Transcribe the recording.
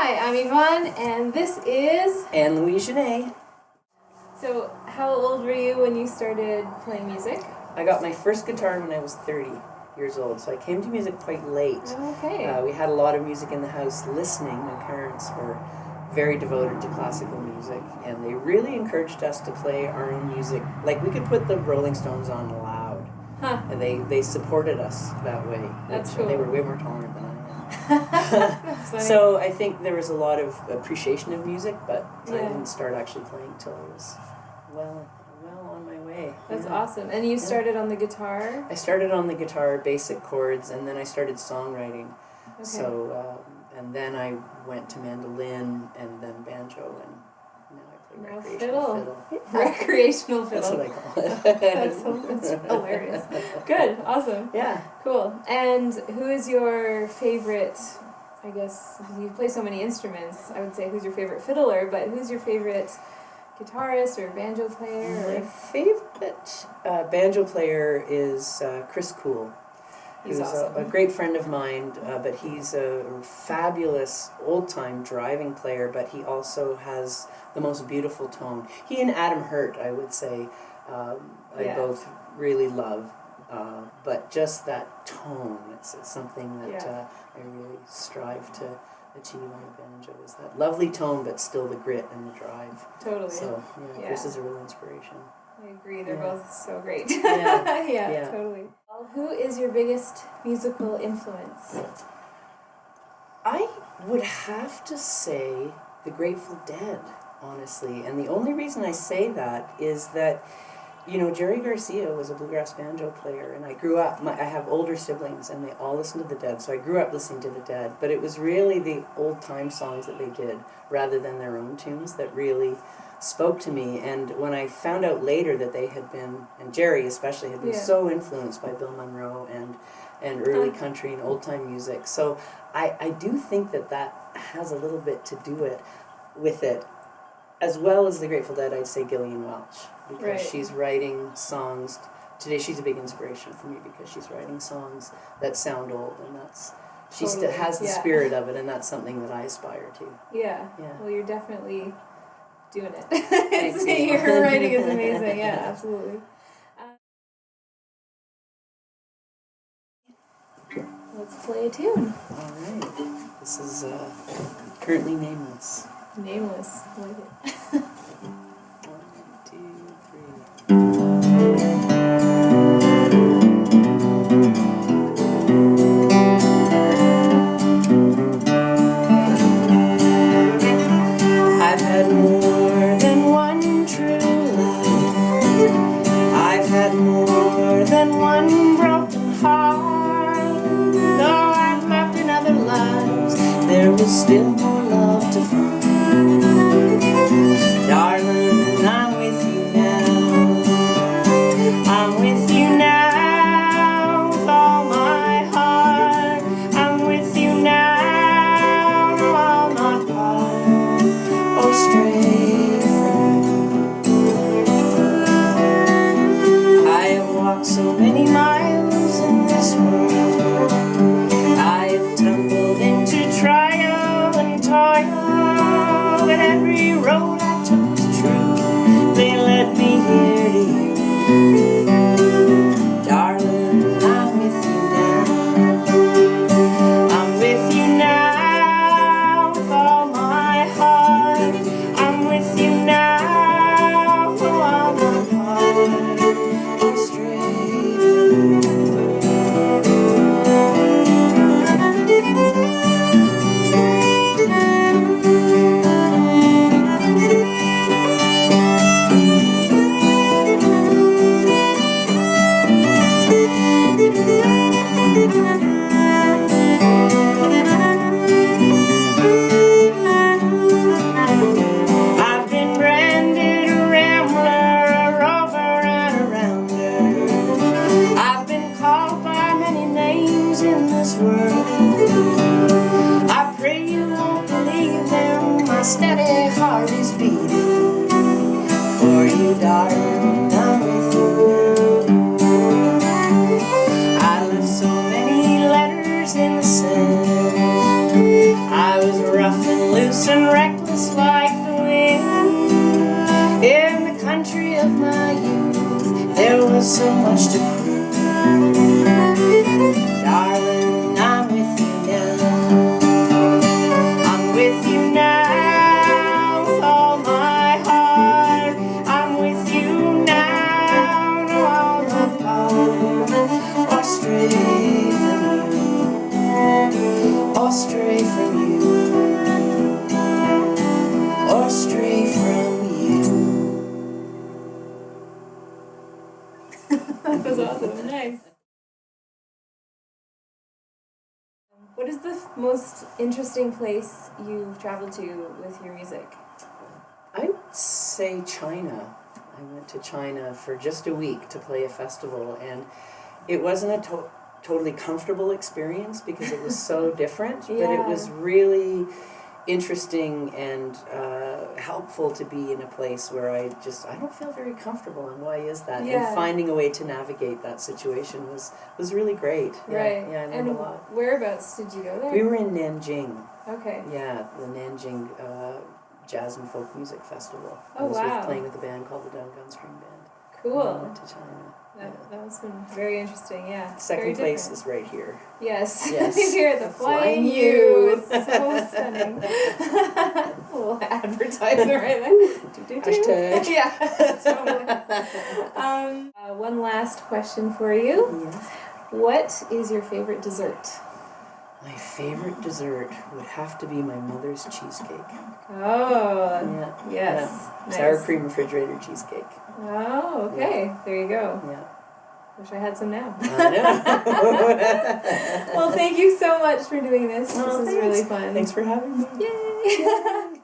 Hi, I'm Ivonne, and this is Anne Louise. So, how old were you when you started playing music? I got my first guitar when I was 30 years old, so I came to music quite late. Okay. We had a lot of music in the house listening. My parents were very devoted to classical music, and they really encouraged us to play our own music. Like, we could put the Rolling Stones on loud, and they supported us that way. That's cool. They were way more tolerant than I am. That's funny. So I think there was a lot of appreciation of music, but I Yeah. didn't start actually playing till I was well on my way. That's Yeah. awesome. And you started on the guitar? I started on the guitar, basic chords, and then I started songwriting. Okay. So, and then I went to mandolin, and then banjo, and now I play recreational fiddle. Recreational fiddle. That's what I call it. That's hilarious. Good, awesome. Yeah. Cool. And who is your favorite, I guess, you play so many instruments, I would say who's your favorite fiddler, but who's your favorite guitarist or banjo player? My favorite banjo player is Chris Cool. He's who's awesome. a great friend of mine, but he's a fabulous old-time driving player, but he also has the most beautiful tone. He and Adam Hurt, I would say, I both really love, but just that tone, it's something that I really strive to achieve on the banjo, is that lovely tone, but still the grit and the drive. Totally. So, Chris is a real inspiration. I agree, they're both so great. Yeah. Totally. Well, who is your biggest musical influence? I would have to say the Grateful Dead, honestly. And the only reason I say that is that, Jerry Garcia was a bluegrass banjo player, and I grew up, I have older siblings, and they all listen to the Dead, so I grew up listening to the Dead. But it was really the old-time songs that they did, rather than their own tunes, that really spoke to me. And when I found out later that they had been, and Jerry especially, had been so influenced by Bill Monroe and early country and old-time music. So I do think that has a little bit to do with it. As well as the Grateful Dead, I'd say Gillian Welch, because she's writing songs. Today she's a big inspiration for me, because she's writing songs that sound old, and she still has the spirit of it, and that's something that I aspire to. Yeah. Well, you're definitely doing it. Thanks, your writing is amazing. Yeah, absolutely. Let's play a tune. All right. This is currently nameless. Nameless. I like it. 1, 2, 3. I've had more than one true love. I've had more than one broken heart. Though I've loved in other lives, there was still more love to find. Darling, I'm with you now. I'm with you now with all my heart. I'm with you now, no, I'll not part or stray from you. I have walked so many miles in this world. I have tumbled into trial and toil, but every road I took loose and reckless like the wind. In the country of my youth, there was so much to prove. Darling, I'm with you now. I'm with you now with all my heart. I'm with you now, no all my power. Or stray from you, or stray from you, or stray from you. That was awesome. Nice. What is the most interesting place you've traveled to with your music? I would say China. I went to China for just a week to play a festival, and it wasn't a totally comfortable experience because it was so different, but it was really interesting and helpful to be in a place where I don't feel very comfortable, and why is that? Yeah. And finding a way to navigate that situation was really great. Right. Yeah, I learned a lot. Whereabouts did you go there? We were in Nanjing. Okay. Yeah, the Nanjing Jazz and Folk Music Festival. Oh, I was wow. playing with a band called the Dungun String Band. Cool. And I went to China. That was very interesting, yeah. Second place is right here. Yes. Yes. Here at the Flying U. It's so stunning. A little advertiser right there. Hashtag. Yeah, totally. One last question for you. Yes. What is your favorite dessert? My favorite dessert would have to be my mother's cheesecake. Oh, Yeah. yes. Yeah. Nice. Sour cream refrigerator cheesecake. Oh, okay. Yeah. There you go. Yeah. Wish I had some now. I know. Well, thank you so much for doing this. Oh, this was really fun. Thanks for having me. Yay!